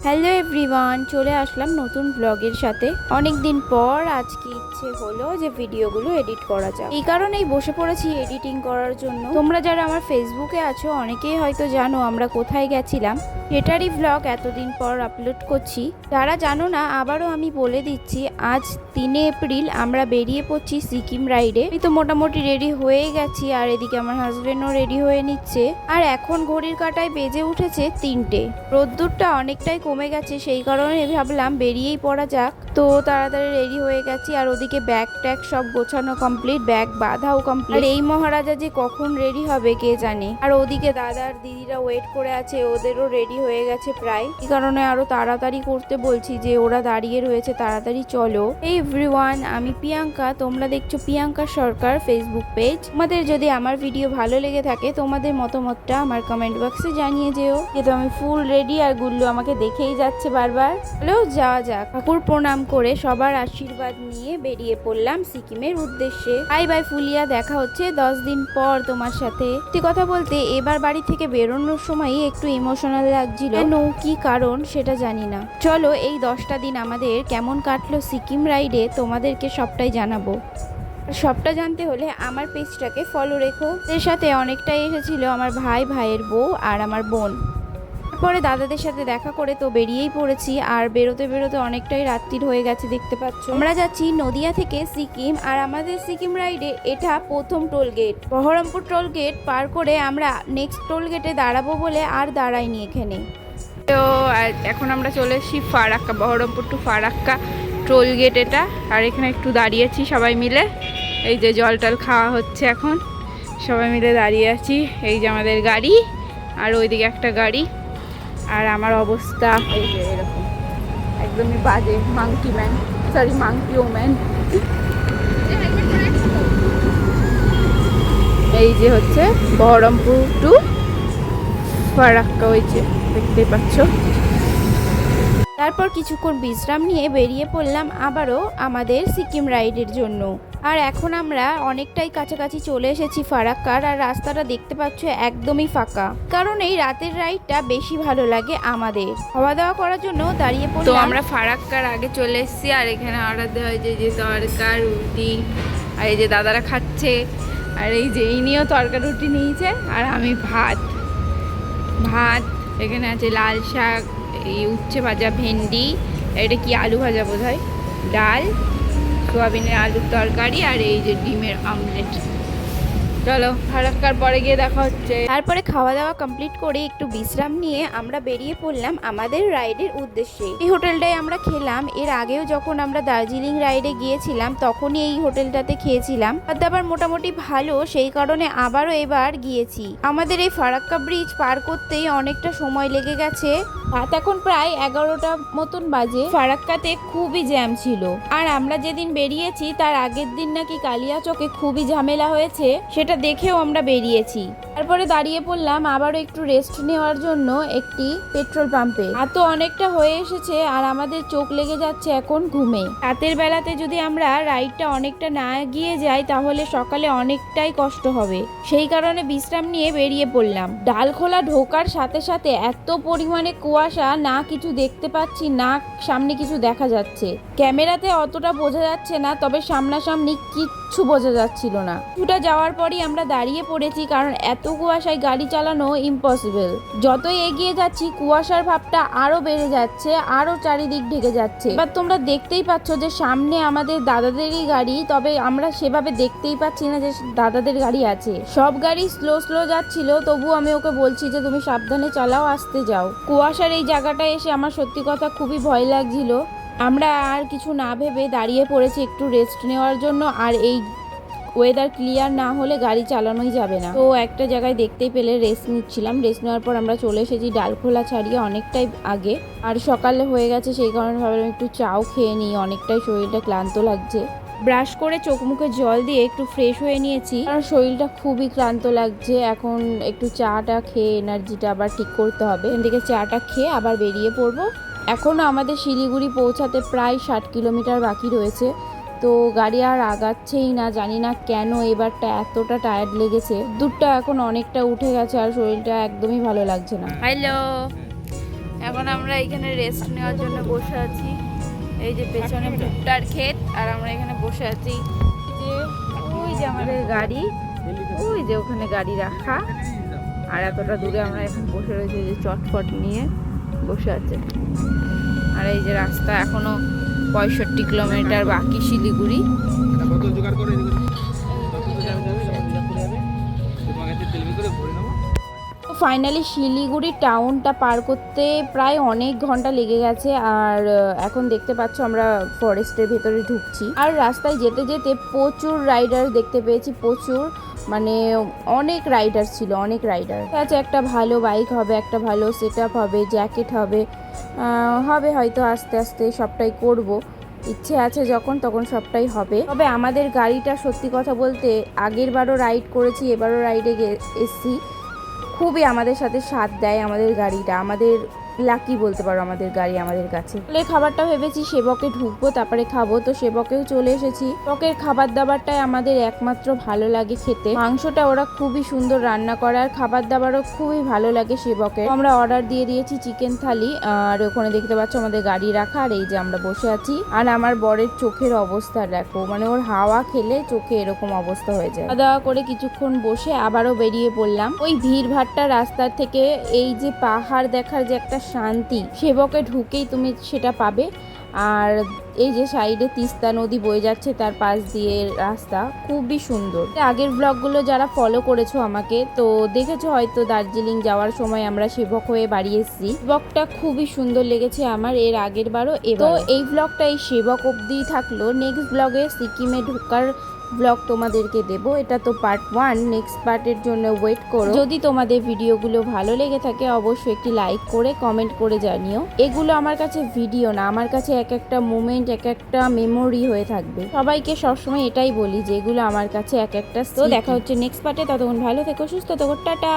Hello everyone, চলে আসলাম নতুন ব্লগের সাথে। অনেক দিন পর আজকে ইচ্ছে হলো যে ভিডিওগুলো এডিট করা যাক, এই কারণেই বসে পড়েছি এডিটিং করার জন্য। তোমরা যারা আমার ফেসবুকে আছো অনেকেই হয়তো জানো আমরা কোথায় গেছিলাম, সেটারই ব্লগ এতদিন পর আপলোড করছি। যারা জানো না আবারও আমি বলে দিচ্ছি, আজ 3 এপ্রিল আমরা বেরিয়ে পড়ছি সিকিম রাইডে। আমি তো মোটামুটি রেডি হয়ে গেছি, আর এদিকে আমার হাজবেন্ডও রেডি হয়ে নিচ্ছে। আর এখন ঘড়ির কাঁটায় বেজে উঠেছে 3টে। রোদ্দুরটা অনেকটাই কমে গেছে, সেই কারণে ভাবলাম বেরিয়েই পড়া যাক। তো তাড়াতাড়ি রেডি হয়ে গেছি, আর ওদিকে ব্যাগ ট্যাগ সব গোছানো কমপ্লিট, ব্যাগ বাঁধাও কমপ্লিট। আর এই মহারাজা যে কখন রেডি হবে কে জানে। আর ওদিকে দাদার দিদিরা ওয়েট করে আছে, ওদেরও রেডি হয়ে গেছে প্রায়। এই কারণে আরো তাড়াতাড়ি করতে বলছি যে ওরা দাঁড়িয়ে রয়েছে, তাড়াতাড়ি চলো। এই এভরিওয়ান, আমি প্রিয়াঙ্কা, তোমরা দেখছো প্রিয়াঙ্কা সরকার ফেসবুক পেজ। তোমাদের যদি আমার ভিডিও ভালো লেগে থাকে তোমাদের মতামতটা আমার কমেন্ট বক্সে জানিয়ে যেও। যেহেতু আমি ফুল রেডি, আর গুল্লু আমাকে দেখেই যাচ্ছে বারবার। হলেও যাওয়া যাক। ঠাকুর প্রণাম করে সবার আশীর্বাদ নিয়ে বেরিয়ে পড়লাম সিকিমের উদ্দেশ্যে। বাই বাই ফুলিয়া, দেখা হচ্ছে 10 দিন পর তোমার সাথে। সত্যি কথা বলতে এবার বাড়ি থেকে বেরোনোর সময় একটু ইমোশনাল লাগছিল, কেন কি কারণ সেটা জানি না। চলো এই 10টা দিন আমাদের কেমন কাটলো সিকিম রাইডে তোমাদেরকে সবটাই জানাবো। সবটা জানতে হলে আমার পেজটাকে ফলো রেখো। এর সাথে অনেকটাই এসেছিল আমার ভাই, ভাইয়ের বউ আর আমার বোন। পরে দাদাদের সাথে দেখা করে তো বেরিয়েই পড়েছি, আর বেরোতে বেরোতে অনেকটাই রাত্রির হয়ে গেছে দেখতে পাচ্ছ। আমরা যাচ্ছি নদিয়া থেকে সিকিম, আর আমাদের সিকিম রাইডে এটা প্রথম toll gate. Baharampur toll gate পার করে আমরা নেক্সট টোল গেটে দাঁড়াবো বলে আর দাঁড়াইনি এখানে। তো এখন আমরা চলে এসেছি Farakka, Baharampur to Farakka toll gate এটা। আর এখানে একটু দাঁড়িয়েছি সবাই মিলে, এই যে জল টল খাওয়া হচ্ছে এখন, সবাই মিলে দাঁড়িয়ে আছি। এই যে আমাদের গাড়ি, আর ওইদিকে একটা গাড়ি। আর আমার অবস্থা এই যে এরকম, একদমই বাজে, monkey man, sorry monkey woman. এই যে হচ্ছে বহরমপুর টু ফারাক্কা, ওই যে দেখতেই পাচ্ছ। তারপর কিছুক্ষণ বিশ্রাম নিয়ে বেরিয়ে পড়লাম আবারও আমাদের সিকিম রাইডের জন্য। আর এখন আমরা অনেকটাই কাছাকাছি চলে এসেছি ফারাক্কার, আর রাস্তাটা দেখতে পাচ্ছ একদমই ফাঁকা, কারণ এই রাতের রাইডটা বেশি ভালো লাগে আমাদের। খাওয়া দাওয়া করার জন্য দাঁড়িয়ে পড়লাম। তো আমরা ফারাক্কার আগে চলে এসেছি, আর এখানে অর্ডার দেওয়া হয়েছে যে তরকা রুটি, আর এই যে দাদারা খাচ্ছে, আর এই যে ইনিও তরকা রুটি নিয়েছে, আর আমি ভাত। এখানে আছে লাল শাক, এই উচ্ছে ভাজা, ভেন্ডি, এটা কি আলু ভাজা বোধ হয়, ডাল, সোয়াবিনের আলুর তরকারি, আর এই যে ডিমের আমলেট। চলো ফারাক্কার পরে গিয়ে দেখা হচ্ছে। তারপরে খাওয়া দাওয়া কমপ্লিট করে একটু বিশ্রাম নিয়ে আমরা বেরিয়ে পড়লাম আমাদের রাইডের উদ্দেশ্যে। এই হোটেলটায় আমরা খেলাম, এর আগেও যখন আমরা দার্জিলিং রাইডে গিয়েছিলাম তখনই এই হোটেলটাতে খেয়েছিলাম। খাবার মোটামুটি ভালো, সেই কারণে আবারও এবার গিয়েছি। আমাদের এই ফারাক্কা ব্রিজ পার করতেই অনেকটা সময় লেগে গেছে। রাত এখন প্রায় 11টা মতন বাজে। ফারাক্কাতে খুবই জ্যাম ছিল, আর আমরা যেদিন বেরিয়েছি তার আগের দিন নাকি কালিয়াচকে খুবই ঝামেলা হয়েছে, সেটা দেখেও আমরা বেরিয়েছি। তারপরে দাঁড়িয়ে পড়লাম আবারও একটু রেস্ট নেওয়ার জন্য একটি পেট্রোল পাম্পে। তো অনেকটা হয়ে এসেছে, আর আমাদের চোখ লেগে যাচ্ছে এখন ঘুমে। রাতের বেলাতে যদি আমরা রাইডটা অনেকটা না গিয়ে যাই তাহলে সকালে অনেকটাই কষ্ট হবে, সেই কারণে বিশ্রাম নিয়ে বেরিয়ে পড়লাম। ডালখোলা ঢোকার সাথে সাথে এত পরিমাণে কুয়াশা, না কিছু দেখতে পাচ্ছি না সামনে কিছু দেখা যাচ্ছে। ক্যামেরাতে অতটা বোঝা যাচ্ছে না, তবে সামনাসামনি কিচ্ছু বোঝা যাচ্ছিল না। কিছুটা যাওয়ার পরই আমরা দাঁড়িয়ে পড়েছি, কারণ এত কুয়াশায় গাড়ি চালানো ইম্পসিবল। যতই এগিয়ে যাচ্ছি কুয়াশার ভাবটা আরো বেড়ে যাচ্ছে, আরো চারিদিক ঢেকে যাচ্ছে। এবার তোমরা দেখতেই পাচ্ছ যে সামনে আমাদের দাদাদেরই গাড়ি, তবে আমরা সেভাবে দেখতেই পাচ্ছি না যে দাদাদের গাড়ি আছে। সব গাড়ি স্লো স্লো যাচ্ছিল, তবু আমি ওকে বলছি যে তুমি সাবধানে চালাও, আসতে যাও। কুয়াশার এই জায়গাটায় এসে আমার সত্যি কথা খুবই ভয় লাগছিল। আমরা আর কিছু না ভেবে দাঁড়িয়ে পড়েছি একটু রেস্ট নেওয়ার জন্য, আর এই ওয়েদার ক্লিয়ার না হলে গাড়ি চালানোই যাবে না। তো একটা জায়গায় দেখতেই পেলে রেস্ট নিচ্ছিলাম। রেস্ট নেওয়ার পর আমরা চলে এসেছি ডালখোলা ছাড়িয়ে অনেকটাই আগে, আর সকালে হয়ে গেছে, সেই কারণে ভাবলাম একটু চাও খেয়ে নিই, অনেকটাই শরীরটা ক্লান্ত লাগছে। ব্রাশ করে চোখ মুখে জল দিয়ে একটু ফ্রেশ হয়ে নিয়েছি, কারণ শরীরটা খুবই ক্লান্ত লাগছে। এখন একটু চাটা খেয়ে এনার্জিটা আবার ঠিক করতে হবে। এখান থেকে চাটা খেয়ে আবার বেরিয়ে পড়বো। এখনও আমাদের শিলিগুড়ি পৌঁছাতে প্রায় 60 কিলোমিটার বাকি রয়েছে। তো গাড়ি আর আগাচ্ছেই না, জানি না কেন এবারটা এতটা টায়ার্ড লেগেছে। দুধটা এখন অনেকটা উঠে গেছে, আর শরীরটা একদমই ভালো লাগছে না। হ্যালো, এখন আমরা এখানে রেস্ট নেওয়ার জন্য বসে আছি। এই যে পেছনে ভুট্টার ক্ষেত আর আমরা এখানে বসে আছি। যে ওই যে আমাদের গাড়ি, ওই যে ওখানে গাড়ি রাখা, আর এতটা দূরে আমরা এখন বসে রয়েছি যে চটফট নিয়ে বসে আছে। আর এই যে রাস্তা এখনো 65 কিলোমিটার বাকি শিলিগুড়ি। ফাইনালি শিলিগুড়ি টাউনটা পার করতে প্রায় অনেক ঘন্টা লেগে গেছে। আর এখন দেখতে পাচ্ছ আমরা ফরেস্টের ভেতরে ঢুকছি। আর রাস্তায় যেতে যেতে প্রচুর রাইডার দেখতে পেয়েছি, প্রচুর, মানে অনেক রাইডার ছিল, অনেক রাইডার আছে। একটা ভালো বাইক হবে, একটা ভালো সেট আপ হবে, জ্যাকেট হবে, হবে হয়তো আস্তে আস্তে সবটাই করব। ইচ্ছে আছে যখন তখন সবটাই হবে। তবে আমাদের গাড়িটা সত্যি কথা বলতে আগের বারও রাইড করেছি, এবারও রাইডে এসছি, খুবই আমাদের সাথে সাথ দেয় আমাদের গাড়িটা। আমাদের লাকি বলতে পারো আমাদের গাড়ি আমাদের কাছে। তাহলে খাবারটা ভেবেছি সেবকে ঢুকবো, তারপরে খাবো। তো সেবকেও চলে এসেছি। সেবকের খাবার দাবারটাই আমাদের একমাত্র ভালো লাগে খেতে। মাংসটা ওরা খুবই সুন্দর রান্না করে, আর খাবার দাবারও খুবই ভালো লাগে সেবকের। আমরা অর্ডার দিয়ে দিয়েছি চিকেন থালি। আর ওখানে দেখতে পাচ্ছ আমাদের গাড়ি রাখা, আর এই যে আমরা বসে আছি। আর আমার বরের চোখের অবস্থা দেখো, মানে ওর হাওয়া খেলে চোখে এরকম অবস্থা হয়ে যায়। খাওয়া দাওয়া করে কিছুক্ষণ বসে আবারও বেরিয়ে পড়লাম। ওই ভিড় ভাট্টা রাস্তার থেকে এই যে পাহাড় দেখার যে একটা শান্তি, সেবকে ঢুকেই তুমি সেটা পাবে। আর এই যে সাইডে তিস্তা নদী বয়ে যাচ্ছে, তার পাশ দিয়ে রাস্তা খুবই সুন্দর। আগের ব্লগগুলো যারা ফলো করেছো আমাকে, তো দেখেছো হয়তো দার্জিলিং যাওয়ার সময় আমরা সেবক হয়ে বাড়ি এসেছি। ব্লগটা খুবই সুন্দর লেগেছে আমার, এর আগের বারও। তো এই ব্লগটা এই সেবক অবধি থাকলো। নেক্সট ব্লগে সিকিমে ঢোকার ব্লগ তোমাদেরকে দেব। এটা তো পার্ট 1, নেক্সট পার্টের জন্য ওয়েট করো। যদি তোমাদের ভিডিওগুলো ভালো লেগে থাকে অবশ্যই একটি লাইক করে কমেন্ট করে জানিও। এগুলো আমার কাছে ভিডিও না, আমার কাছে এক একটা মোমেন্ট, এক একটা মেমোরি হয়ে থাকবে। সবাইকে সবসময় এটাই বলি যে এগুলো আমার কাছে এক একটা। তো দেখা হচ্ছে নেক্সট পার্টে। ততক্ষণ ভালো থেকো, সুস্থ থেকো, টাটা।